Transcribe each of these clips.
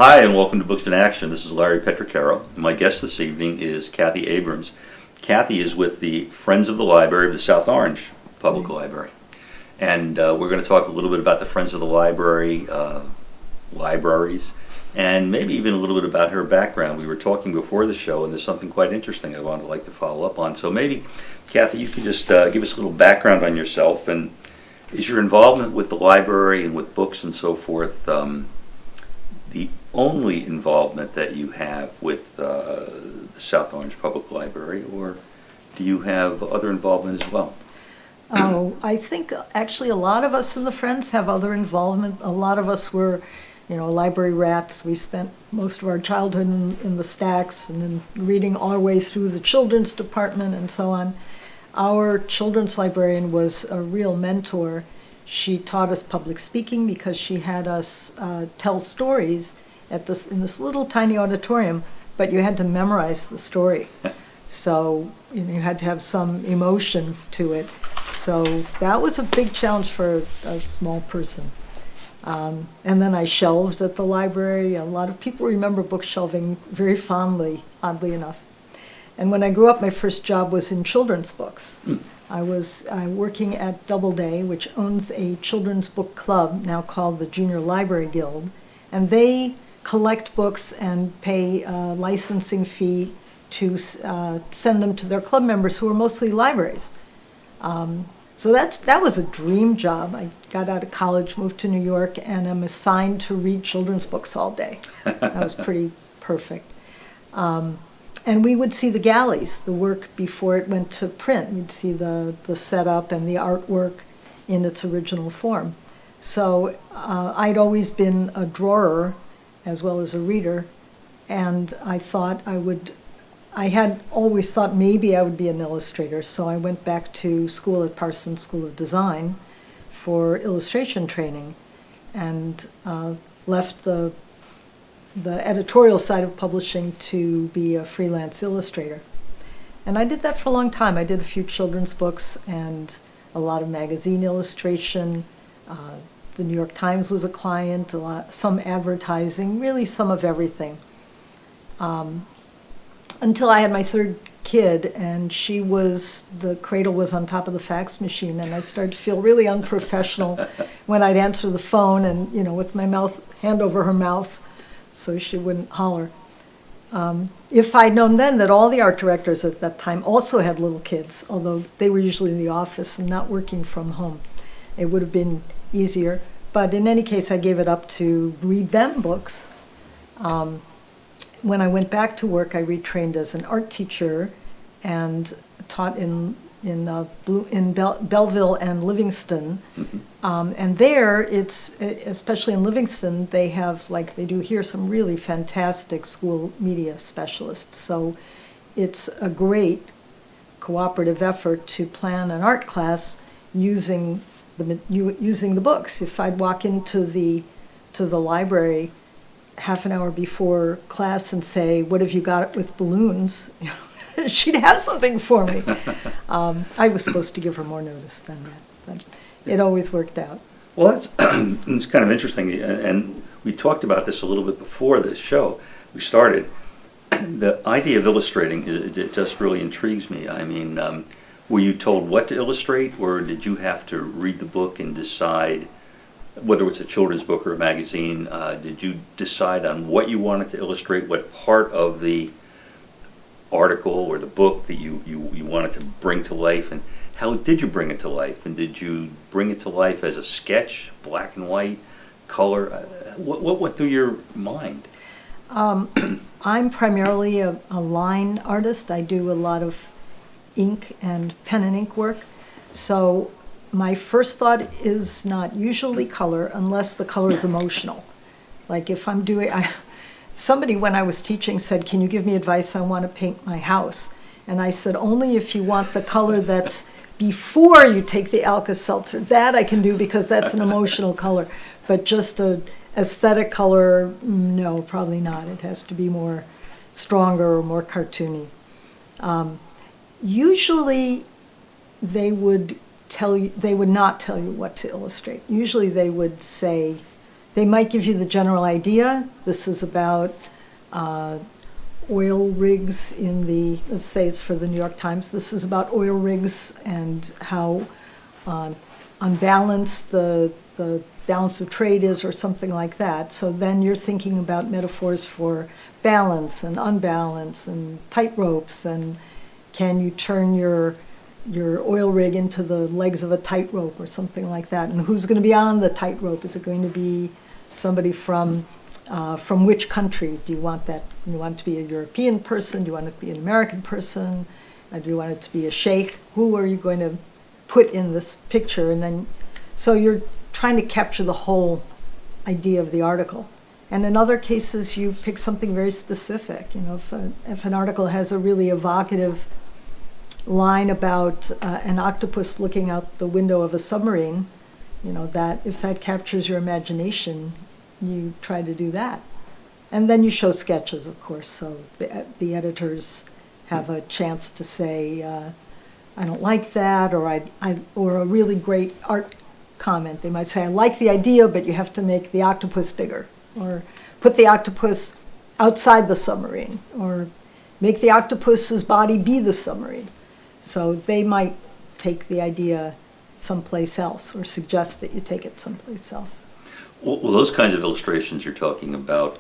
Hi, and welcome to Books in Action. This is Larry Petraccaro. My guest this evening is Kathy Abrams. Kathy is with the Friends of the Library of the South Orange Public Library. And we're going to talk a little bit about the Friends of the Library, libraries, and maybe even a little bit about her background. We were talking before the show, and there's something quite interesting I wanted to like to follow up on. So maybe, Kathy, you could just give us a little background on yourself, and is your involvement with the library and with books and so forth the only involvement that you have with the South Orange Public Library, or do you have other involvement as well? Oh, I think actually a lot of us in the Friends have other involvement. A lot of us were, library rats. We spent most of our childhood in the stacks and then reading our way through the children's department and so on. Our children's librarian was a real mentor. She taught us public speaking because she had us tell stories in this little tiny auditorium, but you had to memorize the story. So you had to have some emotion to it. So that was a big challenge for a small person. And then I shelved at the library. A lot of people remember book shelving very fondly, oddly enough. And when I grew up, my first job was in children's books. I was working at Doubleday, which owns a children's book club now called the Junior Library Guild, and they collect books and pay a licensing fee to send them to their club members who are mostly libraries. So that was a dream job. I got out of college, moved to New York, and I'm assigned to read children's books all day. That was pretty perfect. And we would see the galleys, the work before it went to print. We'd see the setup and the artwork in its original form. So I'd always been a drawer as well as a reader, and I had always thought maybe I would be an illustrator, so I went back to school at Parsons School of Design for illustration training and left the editorial side of publishing to be a freelance illustrator. And I did that for a long time. I did a few children's books and a lot of magazine illustration. The New York Times was a client, some advertising, really some of everything. Until I had my third kid, and the cradle was on top of the fax machine, and I started to feel really unprofessional when I'd answer the phone and, with my hand over her mouth, so she wouldn't holler. If I'd known then that all the art directors at that time also had little kids, although they were usually in the office and not working from home, it would have been easier. But in any case, I gave it up to read them books. When I went back to work, I retrained as an art teacher and taught in Belleville and Livingston. And there, especially in Livingston, they have, like they do here, some really fantastic school media specialists. So it's a great cooperative effort to plan an art class using the books. If I'd walk into the library half an hour before class and say, "What have you got with balloons?" she'd have something for me. I was supposed to give her more notice than that, but it always worked out. Well, that's it's kind of interesting, and we talked about this a little bit before this show. We started. The idea of illustrating, it just really intrigues me. I mean, were you told what to illustrate, or did you have to read the book and decide, whether it's a children's book or a magazine, did you decide on what you wanted to illustrate, what part of the article or the book that you wanted to bring to life, and how did you bring it to life? And did you bring it to life as a sketch, black and white, color? What went through your mind? I'm primarily a line artist. I do a lot of ink and pen and ink work. So my first thought is not usually color unless the color is emotional. Like if I'm doing, somebody when I was teaching said, "Can you give me advice? I want to paint my house." And I said, "Only if you want the color that's before you take the Alka-Seltzer. That I can do because that's an emotional color. But just a aesthetic color, no, probably not. It has to be more stronger or more cartoony." Usually they would not tell you what to illustrate. Usually they would say, They might give you the general idea. This is about oil rigs in the, let's say it's for the New York Times, this is about oil rigs and how unbalanced the balance of trade is, or something like that. So then you're thinking about metaphors for balance and unbalance and tightropes, and can you turn your oil rig into the legs of a tightrope or something like that, and who's going to be on the tightrope? Is it going to be somebody from which country? Do you want that? Do you want it to be a European person? Do you want it to be an American person? Do you want it to be a sheikh? Who are you going to put in this picture? And then, so you're trying to capture the whole idea of the article. And in other cases, you pick something very specific. You know, if an article has a really evocative line about an octopus looking out the window of a submarine, you know, that if that captures your imagination, you try to do that. And then you show sketches, of course, so the editors have a chance to say, I don't like that, or or a really great art comment. They might say, I like the idea, but you have to make the octopus bigger, or put the octopus outside the submarine, or make the octopus's body be the submarine. So they might take the idea someplace else, or suggest that you take it someplace else. Well, those kinds of illustrations you're talking about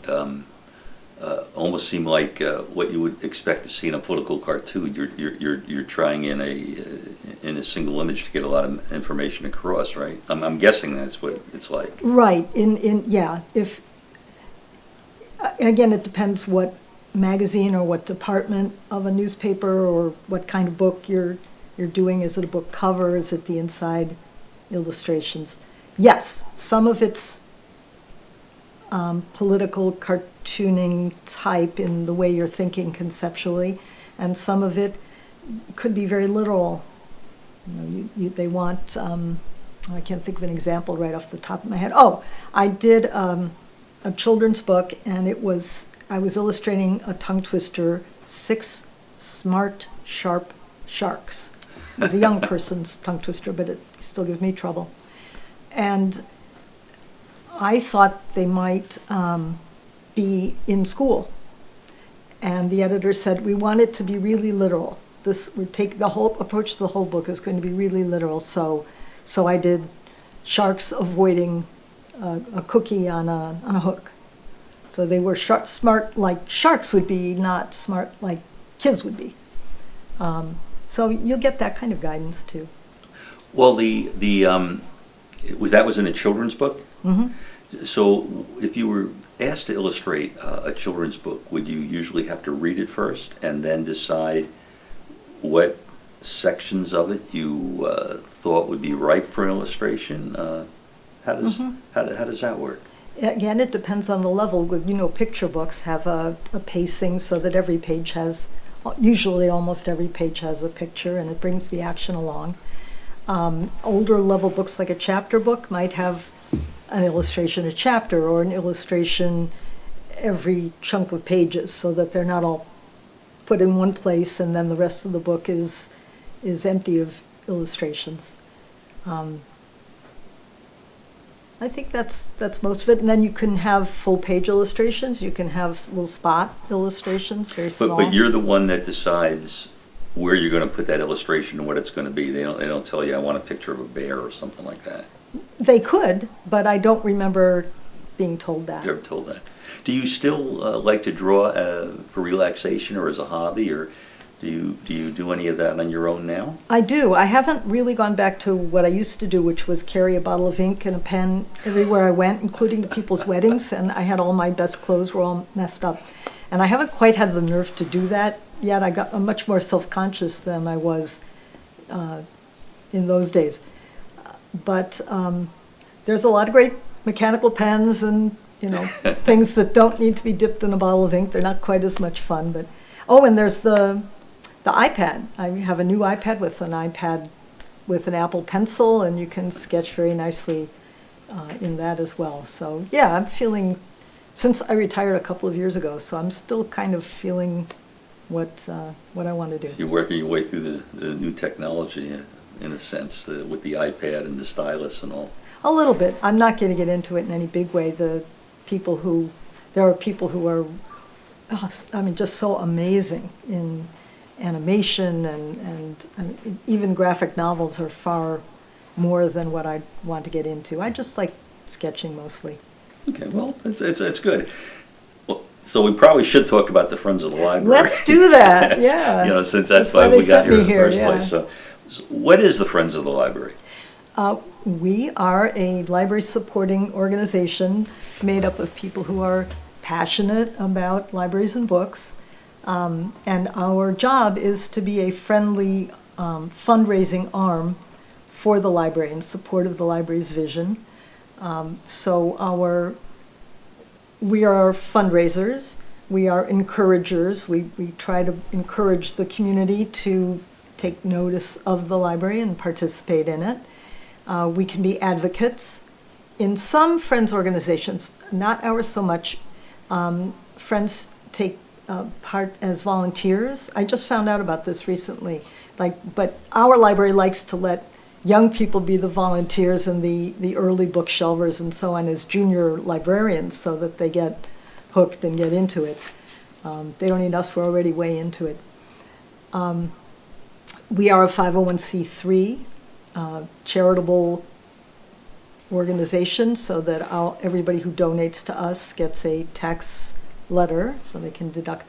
almost seem like what you would expect to see in a political cartoon. You're trying in a single image to get a lot of information across, right? I'm guessing that's what it's like. Right. Yeah. If again, it depends what magazine or what department of a newspaper, or what kind of book you're doing. Is it a book cover? Is it the inside illustrations? Yes, some of it's political cartooning type in the way you're thinking conceptually, and some of it could be very literal. You know, they want, I can't think of an example right off the top of my head. Oh, I did a children's book, and I was illustrating a tongue twister, 6 smart, sharp sharks. It was a young person's tongue twister, but it still gives me trouble. And I thought they might be in school. And the editor said, we want it to be really literal. This would take the whole approach to the whole book is going to be really literal. So I did sharks avoiding a cookie on a hook. So they were smart like sharks would be, not smart like kids would be. So you'll get that kind of guidance too. Well, that was in a children's book? Mm-hmm. So if you were asked to illustrate a children's book, would you usually have to read it first and then decide what sections of it you thought would be ripe for illustration? How does that work? Again, it depends on the level. You know, picture books have a pacing so that every page has, usually almost every page has a picture, and it brings the action along. Older level books like a chapter book might have an illustration a chapter, or an illustration every chunk of pages, so that they're not all put in one place and then the rest of the book is empty of illustrations. I think that's most of it. And then you can have full page illustrations. You can have little spot illustrations, very small. But you're the one that decides where you're going to put that illustration and what it's going to be. They don't tell you, I want a picture of a bear or something like that. They could, but I don't remember being told that. They're told that. Do you still like to draw for relaxation or as a hobby, or do you do any of that on your own now? I do. I haven't really gone back to what I used to do, which was carry a bottle of ink and a pen everywhere I went, including to people's weddings, and I had all my best clothes were all messed up. And I haven't quite had the nerve to do that yet. I'm much more self-conscious than I was in those days. But there's a lot of great mechanical pens and, you know, things that don't need to be dipped in a bottle of ink. They're not quite as much fun. But and there's the iPad. I have a new iPad with an Apple Pencil, and you can sketch very nicely in that as well. So yeah, I'm feeling, since I retired a couple of years ago, so I'm still kind of feeling what I want to do. You're working your way through the new technology, in a sense, with the iPad and the stylus and all. A little bit. I'm not going to get into it in any big way. There are people who are, I mean, just so amazing in animation and I mean, even graphic novels are far more than what I want to get into. I just like sketching mostly. Okay, well, it's good. Well, so we probably should talk about the Friends of the Library. Let's do that, yeah. You know, since that's why why they we got sent here me in the here, first yeah. place. So what is the Friends of the Library? We are a library supporting organization made up of people who are passionate about libraries and books. And our job is to be a friendly fundraising arm for the library in support of the library's vision. We are fundraisers, we are encouragers. We try to encourage the community to take notice of the library and participate in it. We can be advocates. In some Friends organizations, not ours so much, Friends take part as volunteers. I just found out about this recently. But our library likes to let young people be the volunteers and the early book shelvers and so on as junior librarians so that they get hooked and get into it. They don't need us, we're already way into it. We are a 501c3 charitable organization so that everybody who donates to us gets a tax letter so they can deduct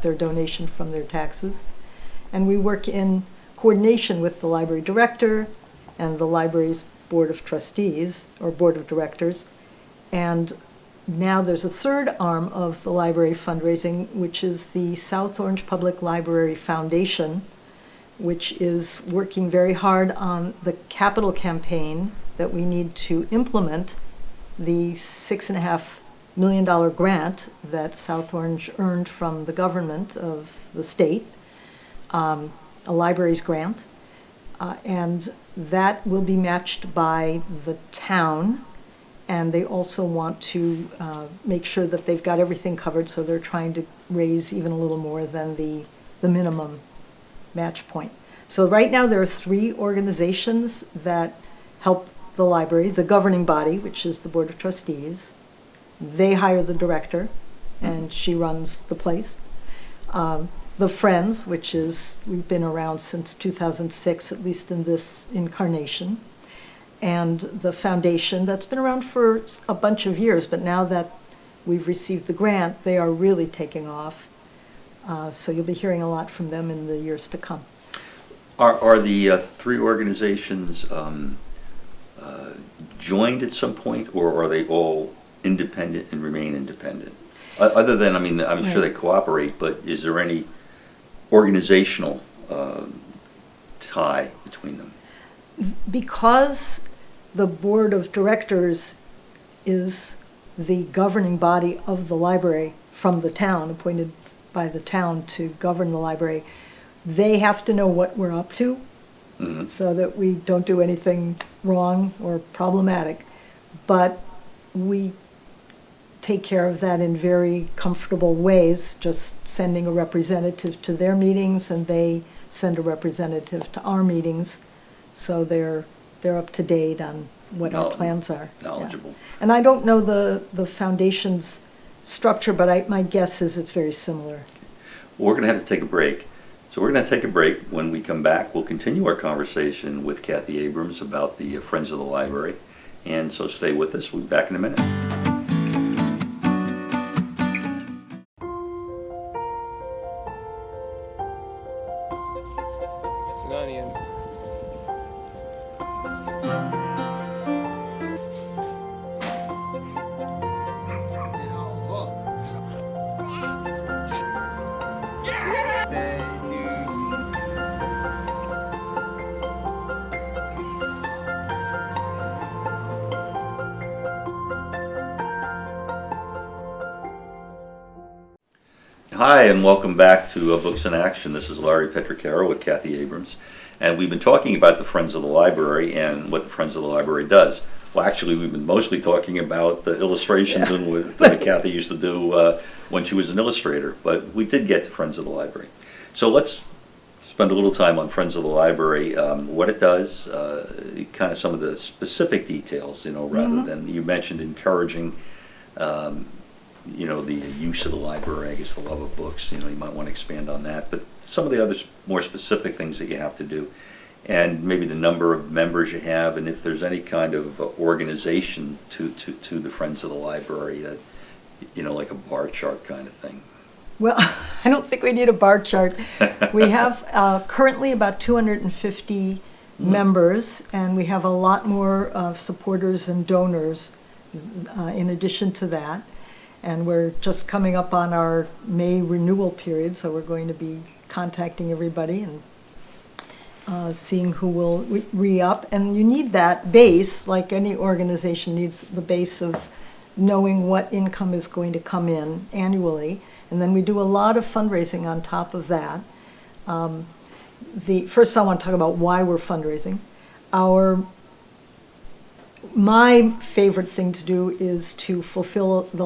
their donation from their taxes. And we work in coordination with the library director and the library's board of trustees or board of directors. And now there's a third arm of the library fundraising, which is the South Orange Public Library Foundation, which is working very hard on the capital campaign that we need to implement the $6.5 million grant that South Orange earned from the government of the state, a libraries grant, and that will be matched by the town, and they also want to make sure that they've got everything covered, so they're trying to raise even a little more than the minimum match point. So right now there are 3 organizations that help the library: the governing body, which is the Board of Trustees. They hire the director, and she runs the place. The Friends, which is, we've been around since 2006, at least in this incarnation. And the foundation, that's been around for a bunch of years, but now that we've received the grant, they are really taking off. So you'll be hearing a lot from them in the years to come. Are the 3 organizations joined at some point, or are they all independent and remain independent? Other than, I mean, I'm sure they cooperate, but is there any organizational tie between them? Because the board of directors is the governing body of the library from the town, appointed by the town to govern the library, they have to know what we're up to, so that we don't do anything wrong or problematic. But we take care of that in very comfortable ways, just sending a representative to their meetings, and they send a representative to our meetings, so they're up to date on what our plans are. Knowledgeable. Yeah. And I don't know the foundation's structure, but my guess is it's very similar. Well, we're going to have to take a break. So we're going to take a break. When we come back, we'll continue our conversation with Kathy Abrams about the Friends of the Library. And so stay with us. We'll be back in a minute. It's an onion. Hi, and welcome back to Books in Action. This is Larry Petraccaro with Kathy Abrams, and we've been talking about the Friends of the Library and what the Friends of the Library does. Well, actually, we've been mostly talking about the illustrations that Kathy used to do when she was an illustrator, but we did get to Friends of the Library. So let's spend a little time on Friends of the Library, what it does, kind of some of the specific details, rather than, you mentioned encouraging, the use of the library, I guess the love of books, you might want to expand on that, but some of the other more specific things that you have to do, and maybe the number of members you have, and if there's any kind of organization to the Friends of the Library, that, like a bar chart kind of thing. Well, I don't think we need a bar chart. We have currently about 250 members, and we have a lot more supporters and donors in addition to that. And we're just coming up on our May renewal period, so we're going to be contacting everybody and seeing who will re-up. And you need that base, like any organization needs the base of knowing what income is going to come in annually. And then we do a lot of fundraising on top of that. First I want to talk about why we're fundraising. My favorite thing to do is to fulfill a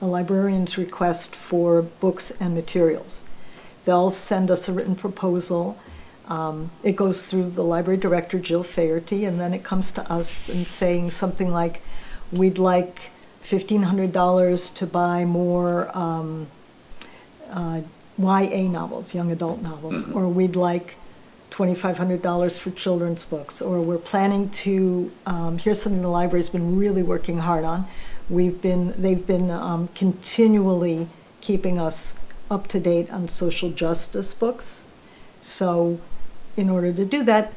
librarian's request for books and materials. They'll send us a written proposal. It goes through the library director, Jill Faherty, and then it comes to us and saying something like, we'd like $1,500 to buy more YA novels, young adult novels, or we'd like $2,500 for children's books, or we're planning to, here's something the library's been really working hard on. They've been continually keeping us up to date on social justice books. So in order to do that,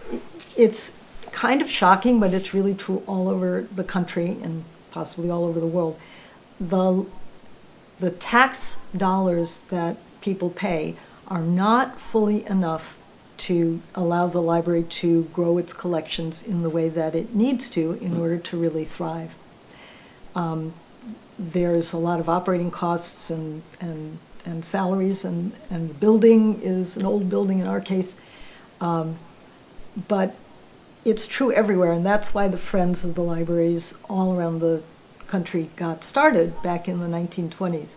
it's kind of shocking, but it's really true all over the country and possibly all over the world. The tax dollars that people pay are not fully enough to allow the library to grow its collections in the way that it needs to in order to really thrive. There's a lot of operating costs and salaries, and the building is an old building in our case, but it's true everywhere, and that's why the Friends of the Libraries all around the country got started back in the 1920s,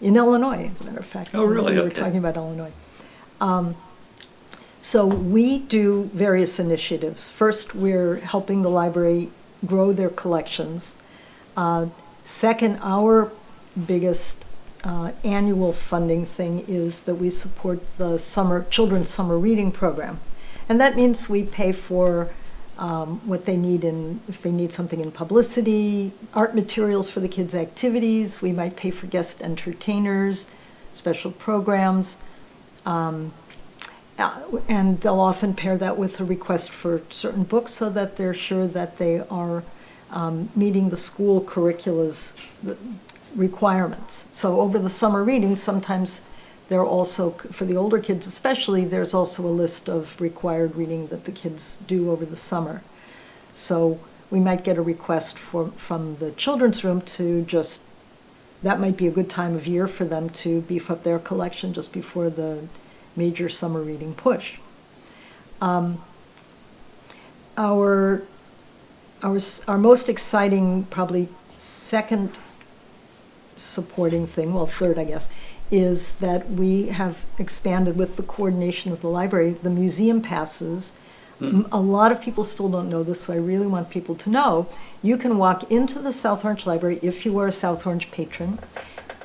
in Illinois, as a matter of fact. Oh, really? We were talking about Illinois. So we do various initiatives. First, we're helping the library grow their collections. Second, our biggest annual funding thing is that we support the children's summer reading program. And that means we pay for what they need if they need something in publicity, art materials for the kids' activities. We might pay for guest entertainers, special programs. And they'll often pair that with a request for certain books so that they're sure that they are meeting the school curricula's requirements. So over the summer reading, sometimes there are also, for the older kids especially, there's also a list of required reading that the kids do over the summer. So we might get a request from the children's room to that might be a good time of year for them to beef up their collection just before the major summer reading push. Our most exciting, probably second supporting thing, well, third, I guess, is that we have expanded with the coordination of the library, the museum passes. A lot of people still don't know this, so I really want people to know. You can walk into the South Orange Library if you are a South Orange patron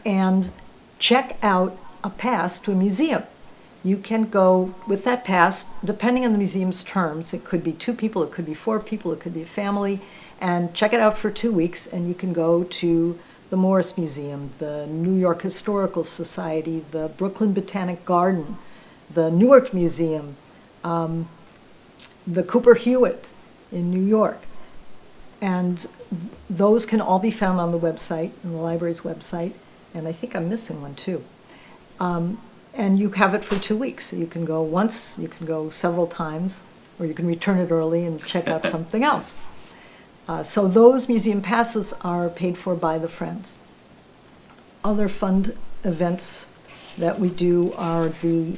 and check out a pass to a museum. You can go with that pass, depending on the museum's terms. It could be 2 people, it could be 4 people, it could be a family, and check it out for 2 weeks, and you can go to the Morris Museum, the New York Historical Society, the Brooklyn Botanic Garden, the Newark Museum, the Cooper Hewitt in New York. And those can all be found on the website, on the library's website, and I think I'm missing one too. And you have it for 2 weeks. So you can go once, you can go several times, or you can return it early and check out something else. So those museum passes are paid for by the Friends. Other fun events that we do are the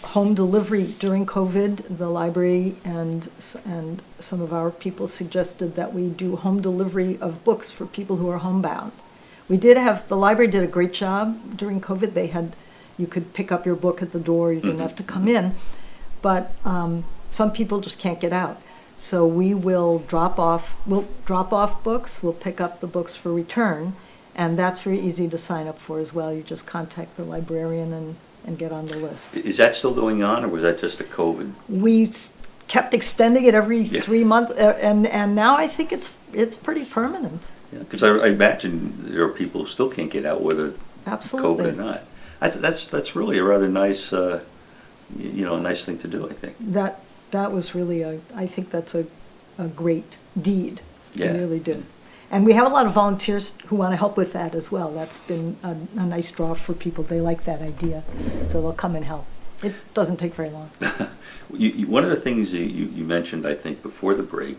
home delivery. During COVID, the library and some of our people suggested that we do home delivery of books for people who are homebound. The library did a great job during COVID. They had you could pick up your book at the door, you didn't have to come in. But some people just can't get out. So we'll drop off books, we'll pick up the books for return, and that's very easy to sign up for as well. You just contact the librarian and get on the list. Is that still going on, or was that just a COVID? We kept extending it every 3 months, and now I think it's pretty permanent. Because I imagine there are people who still can't get out, whether Absolutely. COVID or not. That's really a rather nice, nice thing to do, I think. That was really I think that's a great deed. Yeah. We really do. And we have a lot of volunteers who want to help with that as well. That's been a nice draw for people. They like that idea, so they'll come and help. It doesn't take very long. One of the things you mentioned, I think, before the break,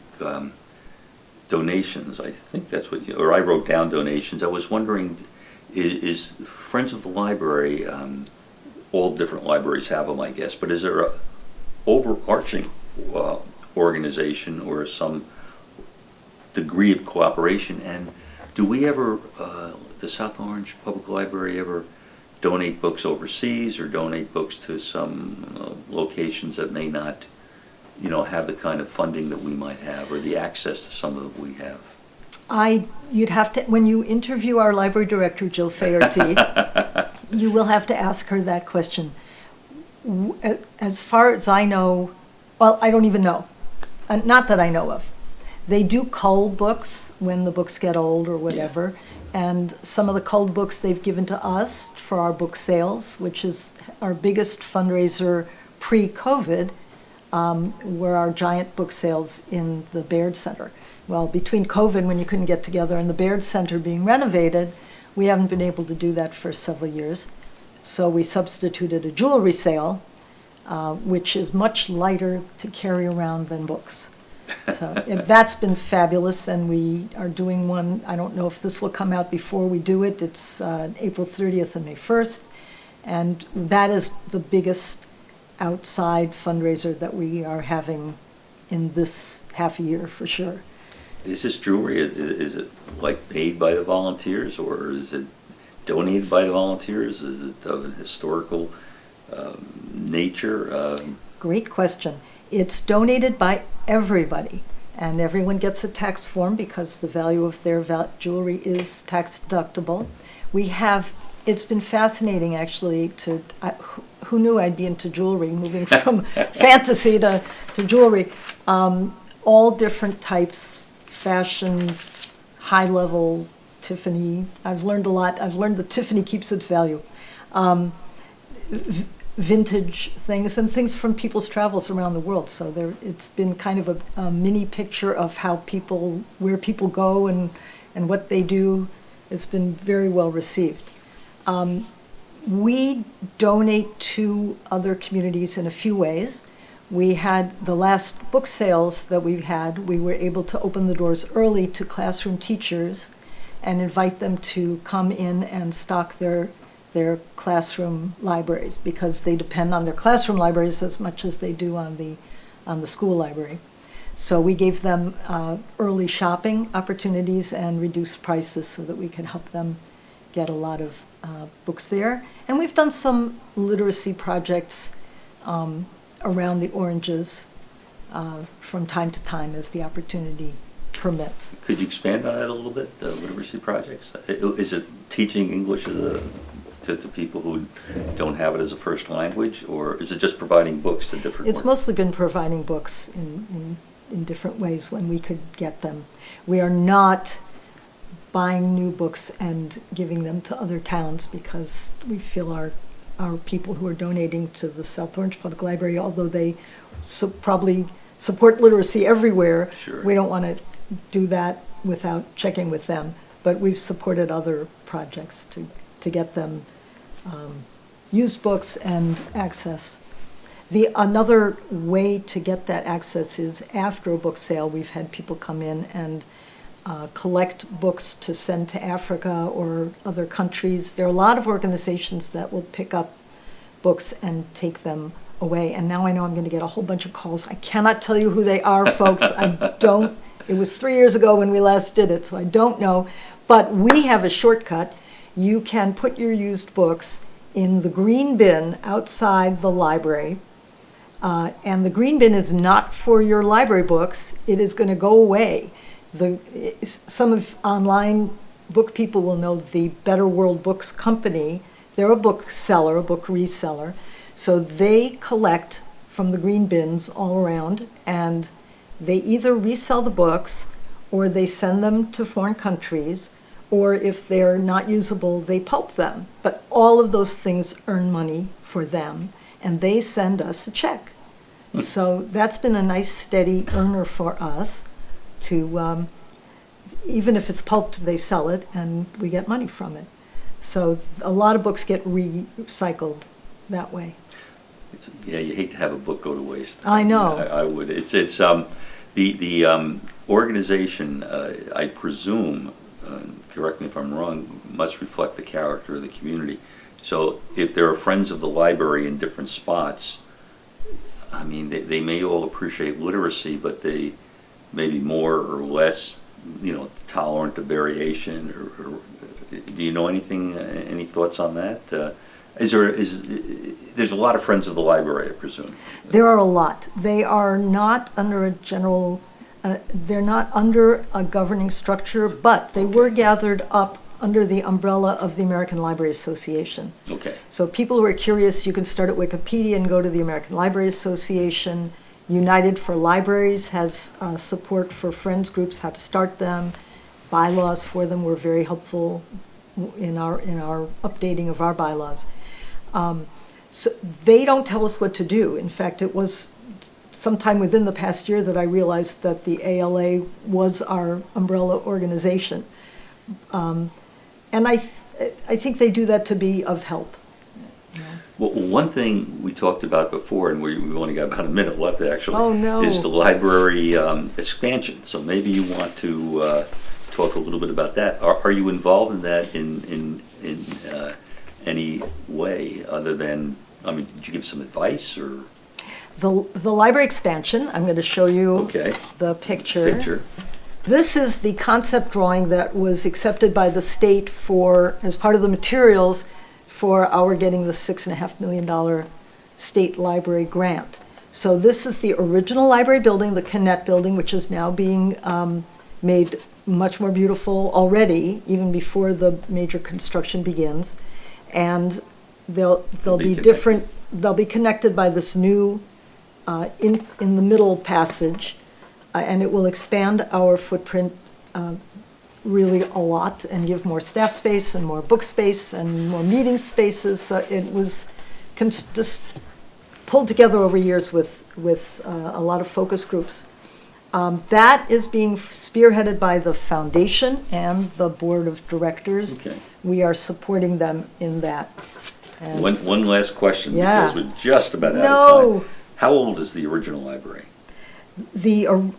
donations. I think that's what or I wrote down donations. I was wondering, is Friends of the Library, all different libraries have them, I guess, but is there a overarching organization or some degree of cooperation? And do we ever, the South Orange Public Library, ever donate books overseas or donate books to some locations that may not, have the kind of funding that we might have or the access to some of that we have? You'd have to, when you interview our library director, Jill Faherty, you will have to ask her that question. As far as I know, well, I don't even know. Not that I know of. They do cull books when the books get old or whatever, and some of the culled books they've given to us for our book sales, which is our biggest fundraiser pre-COVID, were our giant book sales in the Baird Center. Well, between COVID, when you couldn't get together, and the Baird Center being renovated, we haven't been able to do that for several years. So we substituted a jewelry sale, which is much lighter to carry around than books. So that's been fabulous, and we are doing one. I don't know if this will come out before we do it. It's April 30th and May 1st, and that is the biggest outside fundraiser that we are having in this half a year for sure. Is this jewelry, is it like paid by the volunteers, or is it donated by the volunteers? Is it of a historical nature? Great question. It's donated by everybody, and everyone gets a tax form because the value of their jewelry is tax deductible. It's been fascinating actually who knew I'd be into jewelry, moving from fantasy to jewelry. All different types, fashion, high-level, Tiffany. I've learned a lot. I've learned that Tiffany keeps its value. Vintage things and things from people's travels around the world. So it's been kind of a mini picture of where people go and what they do. It's been very well received. We donate to other communities in a few ways. We had the last book sales that we had, we were able to open the doors early to classroom teachers and invite them to come in and stock their classroom libraries, because they depend on their classroom libraries as much as they do on the school library. So we gave them early shopping opportunities and reduced prices so that we could help them get a lot of books there. And we've done some literacy projects around the Oranges from time to time as the opportunity permits. Could you expand on that a little bit, the literacy projects? Is it teaching English to people who don't have it as a first language, or is it just providing books to different It's mostly been providing books in different ways when we could get them. We are not buying new books and giving them to other towns, because we feel our people who are donating to the South Orange Public Library, although they probably support literacy everywhere, Sure. We don't want to do that without checking with them. But we've supported other projects to get them used books and access. Another way to get that access is after a book sale. We've had people come in and collect books to send to Africa or other countries. There are a lot of organizations that will pick up books and take them away. And now I know I'm going to get a whole bunch of calls. I cannot tell you who they are, folks. It was 3 years ago when we last did it, so I don't know. But we have a shortcut. You can put your used books in the green bin outside the library. And the green bin is not for your library books. It is going to go away. Some of online book people will know the Better World Books Company. They're a bookseller, a book reseller. So they collect from the green bins all around, and they either resell the books or they send them to foreign countries, or if they're not usable, they pulp them. But all of those things earn money for them, and they send us a check. So that's been a nice steady earner for us to, even if it's pulped, they sell it and we get money from it. So a lot of books get recycled that way. Yeah, you hate to have a book go to waste. I know. I would. The organization, I presume, correct me if I'm wrong, must reflect the character of the community. So if there are friends of the library in different spots, I mean, they may all appreciate literacy, but they may be more or less, tolerant of variation. Or do you know anything? Any thoughts on that? There's a lot of friends of the library, I presume. There are a lot. They are not under a general. They're not under a governing structure, but they were gathered up under the umbrella of the American Library Association. Okay. So people who are curious, you can start at Wikipedia and go to the American Library Association. United for Libraries has support for friends groups, how to start them. Bylaws for them were very helpful in our updating of our bylaws. So they don't tell us what to do. In fact, it was sometime within the past year that I realized that the ALA was our umbrella organization. And I think they do that to be of help. Well, one thing we talked about before, and we've only got about a minute left actually, Oh, no. is the library expansion. So maybe you want to talk a little bit about that. Are you involved in that in any way other than, did you give some advice or? The library expansion, I'm going to show you Okay. the picture. This is the concept drawing that was accepted by the state as part of the materials for our getting the $6.5 million state library grant. So this is the original library building, the Connect building, which is now being made much more beautiful already, even before the major construction begins. And they'll be different. They'll be connected by this new in the middle passage, and it will expand our footprint really a lot and give more staff space and more book space and more meeting spaces. So it was just pulled together over years with a lot of focus groups. That is being spearheaded by the foundation and the board of directors. Okay. We are supporting them in that. And One last question, Yeah. because we're just about out of No. time. How old is the original library?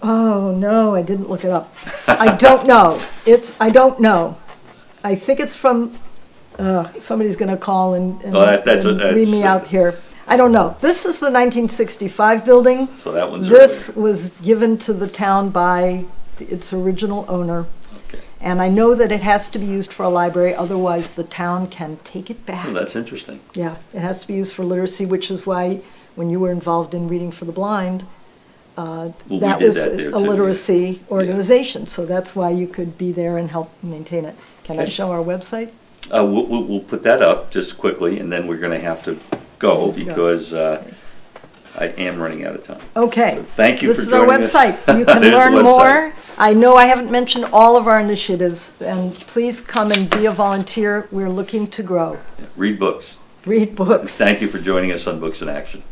Oh no, I didn't look it up. I don't know. I don't know. I think it's from, somebody's gonna call and that's read me out here. I don't know. This is the 1965 building. So that one's This was given to the town by its original owner. Okay. And I know that it has to be used for a library, otherwise the town can take it back. Well, that's interesting. Yeah, it has to be used for literacy, which is why when you were involved in Reading for the Blind, we that did was that there a too, literacy organization. So that's why you could be there and help maintain it. Can I Okay. show our website? We'll put that up just quickly, and then we're going to have to go because I am running out of time. Okay. So thank you for This is our joining us. website. You can There's the learn website. more. I know I haven't mentioned all of our initiatives, and please come and be a volunteer. We're looking to grow. Read books. Read books. Thank you for joining us on Books in Action.